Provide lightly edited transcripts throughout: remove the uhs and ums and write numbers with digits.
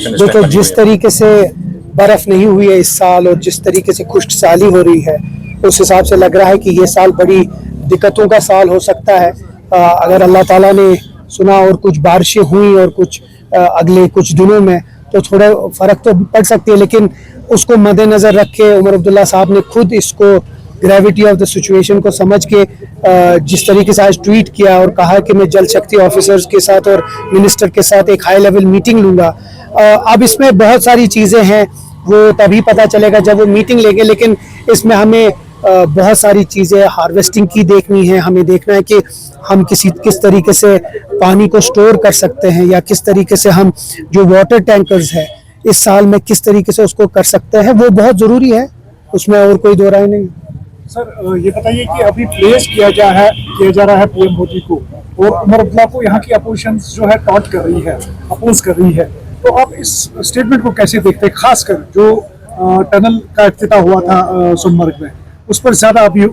देखो जिस तरीके से बर्फ नहीं हुई है इस साल और जिस तरीके से खुश्क साली हो रही है, उस हिसाब से लग रहा है कि ये साल बड़ी दिक्कतों का साल हो सकता है। अगर अल्लाह ताला ने सुना और कुछ बारिशें हुई और कुछ अगले कुछ दिनों में, तो थोड़ा फ़र्क तो पड़ सकती है, लेकिन उसको मद्देनज़र रख के उमर अब्दुल्ला साहब ने खुद इसको ग्रेविटी ऑफ द सिचुएशन को समझ के जिस तरीके से आज ट्वीट किया और कहा कि मैं जल शक्ति ऑफिसर्स के साथ और मिनिस्टर के साथ एक हाई लेवल मीटिंग लूँगा। अब इसमें बहुत सारी चीज़ें हैं, वो तभी पता चलेगा जब वो मीटिंग लेंगे, लेकिन इसमें हमें बहुत सारी चीज़ें हार्वेस्टिंग की देखनी है। हमें देखना है कि हम किस तरीके से पानी को स्टोर कर सकते हैं, या किस तरीके से हम जो वाटर टैंकर्स है इस साल में किस तरीके से उसको कर सकते हैं, वो बहुत ज़रूरी है, उसमें और कोई दो राय नहीं। सर ये बताइए कि अभी प्लेस किया जा रहा है पीएम मोदी को, और उमर अब्दुल्ला को यहाँ की अपोजिशन जो है टॉन्ट कर रही है, अपोज कर रही है, तो आप इस स्टेटमेंट को कैसे देखते हैं? खासकर जो टनल का इफ्तिताह हुआ था सोनमर्ग में, उस पर ज्यादा अभी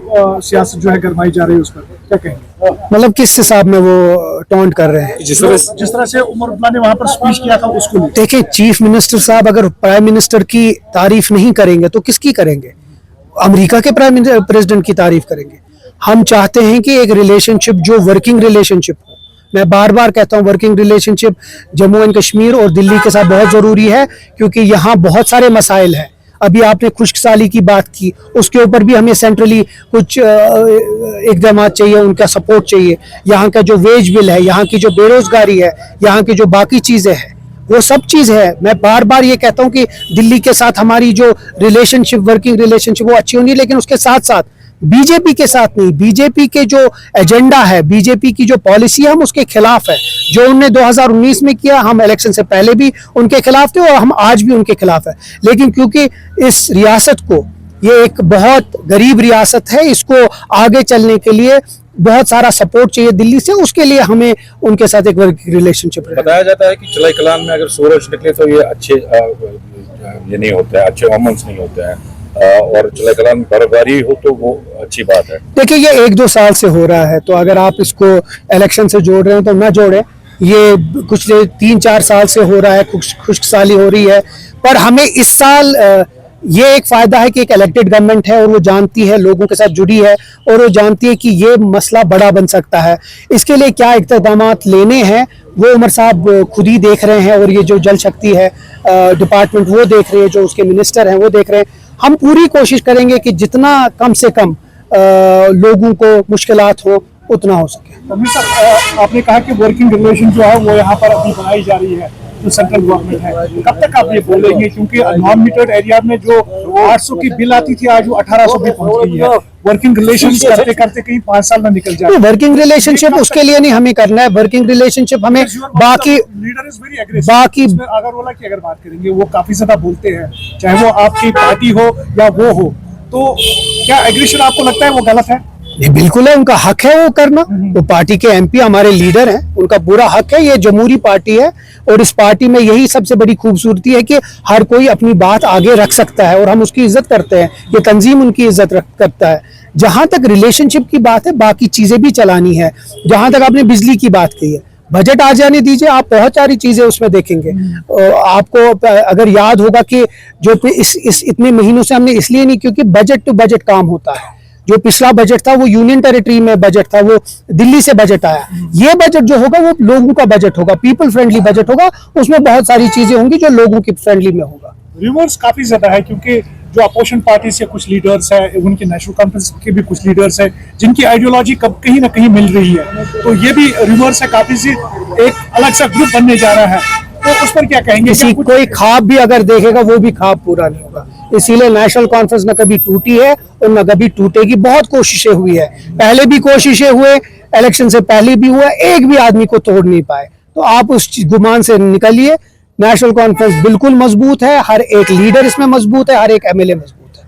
सियासत जो है गरमाई जा रही है, उस पर क्या कहेंगे? मतलब किस हिसाब में वो टॉन्ट कर रहे हैं? जिस तरह से उमर अब्दुल्ला ने वहां पर स्पीच किया था उसको। देखिए, चीफ मिनिस्टर साहब अगर प्राइम मिनिस्टर की तारीफ नहीं करेंगे तो किसकी करेंगे? अमेरिका के प्रेसिडेंट की तारीफ करेंगे। हम चाहते हैं कि एक रिलेशनशिप जो वर्किंग रिलेशनशिप हो। मैं बार बार कहता हूँ, working relationship Jammu and Kashmir और दिल्ली के साथ बहुत ज़रूरी है, क्योंकि यहाँ बहुत सारे मसाइल हैं। अभी आपने खुश्क साली की बात की, उसके ऊपर भी हमें सेंट्रली कुछ इक़दाम चाहिए, उनका सपोर्ट चाहिए। यहाँ का जो वेज बिल है, यहाँ की जो बेरोजगारी है, यहाँ की जो बाकी चीज़ें हैं, वो सब चीज़ है। मैं बार बार ये कहता हूँ कि दिल्ली के साथ हमारी जो रिलेशनशिप, वर्किंग रिलेशनशिप, वो अच्छी होनी है, लेकिन उसके साथ साथ बीजेपी के साथ नहीं। बीजेपी के जो एजेंडा है, बीजेपी की जो पॉलिसी है, हम उसके खिलाफ है। जो उन्होंने 2019 में किया, हम इलेक्शन से पहले भी उनके खिलाफ थे और हम आज भी उनके खिलाफ है। लेकिन क्योंकि इस रियासत को, ये एक बहुत गरीब रियासत है, इसको आगे चलने के लिए बहुत सारा सपोर्ट चाहिए दिल्ली से, उसके लिए हमें उनके साथ एक वर्किंग रिलेशनशिप है। बताया जाता है कि चिलाई कलान में अगर सूरज निकले तो ये अच्छे ये नहीं होते हैं, अच्छे ओमन्स नहीं होते हैं, और चिलाई कलान में बर्फबारी हो तो वो अच्छी बात है। देखिए, ये 1-2 साल से हो रहा है, तो अगर आप इसको इलेक्शन से जोड़ रहे हैं तो ना जोड़ें। ये कुछ 3-4 साल से हो रहा है, खुश्क साली हो रही है। पर हमें इस साल ये एक फ़ायदा है कि एक इलेक्टेड गवर्नमेंट है और वो जानती है, लोगों के साथ जुड़ी है, और वो जानती है कि ये मसला बड़ा बन सकता है। इसके लिए क्या इक़दामात लेने हैं वो उमर साहब खुद ही देख रहे हैं, और ये जो जल शक्ति है डिपार्टमेंट वो देख रहे हैं, जो उसके मिनिस्टर हैं वो देख रहे हैं। हम पूरी कोशिश करेंगे कि जितना कम से कम लोगों को मुश्किलात हो उतना हो सके। सर आपने कहा कि वर्किंग रिलेशन जो है वो यहाँ पर अभी बनाई जा रही है जो सेंट्रल गवर्नमेंट है, कब तक आप ये बोलेंगे? क्योंकि नॉन मीटर्ड एरिया में जो 800 की बिल आती थी, आज वो 1800 भी पहुंच गई है। वर्किंग रिलेशन करते करते कहीं 5 साल में निकल जाए। वर्किंग रिलेशनशिप उसके लिए नहीं हमें करना है। वर्किंग रिलेशनशिप हमें बाकी अगर की अगर बात करेंगे, वो काफी ज्यादा बोलते हैं, चाहे वो आपकी पार्टी हो या वो हो, तो क्या एग्रेशन आपको लगता है वो गलत है? ये बिल्कुल है, उनका हक है वो करना। वो पार्टी के एमपी हमारे लीडर हैं, उनका पूरा हक है। ये जमहूरी पार्टी है और इस पार्टी में यही सबसे बड़ी खूबसूरती है कि हर कोई अपनी बात आगे रख सकता है और हम उसकी इज्जत करते हैं। ये तंजीम उनकी इज्जत करता है। जहां तक रिलेशनशिप की बात है, बाकी चीजें भी चलानी है। जहां तक आपने बिजली की बात की है, बजट आ जाने दीजिए, आप बहुत सारी चीजें उसमें देखेंगे। आपको अगर याद होगा कि जो इस इतने महीनों से हमने इसलिए नहीं, क्योंकि बजट टू बजट काम होता है। जो पिछला बजट था वो यूनियन टेरिटरी में बजट था, वो दिल्ली से बजट आया। ये बजट जो होगा वो लोगों का बजट होगा, पीपल फ्रेंडली बजट होगा। उसमें बहुत सारी चीजें होंगी जो लोगों की फ्रेंडली में होगा। रिवर्स काफी ज्यादा है, क्योंकि जो अपोजिशन पार्टी से कुछ लीडर्स है, उनकी नेशनल कॉन्फ्रेंस के भी कुछ लीडर्स है, जिनकी आइडियोलॉजी कहीं ना कहीं मिल रही है, तो ये भी रिवर्स है, काफी सी एक अलग सा ग्रुप बनने जा रहा है। तो उस पर क्या कहेंगे? कोई ख्वाब भी अगर देखेगा वो भी ख्वाब पूरा नहीं होगा। इसीलिए नेशनल कॉन्फ्रेंस न कभी टूटी है और न कभी टूटेगी। बहुत कोशिशें हुई है, पहले भी कोशिशें हुए, इलेक्शन से पहले भी हुआ, एक भी आदमी को तोड़ नहीं पाए। तो आप उस गुमान से निकलिए। नेशनल कॉन्फ्रेंस बिल्कुल मजबूत है, हर एक लीडर इसमें मजबूत है, हर एक एमएलए मजबूत है।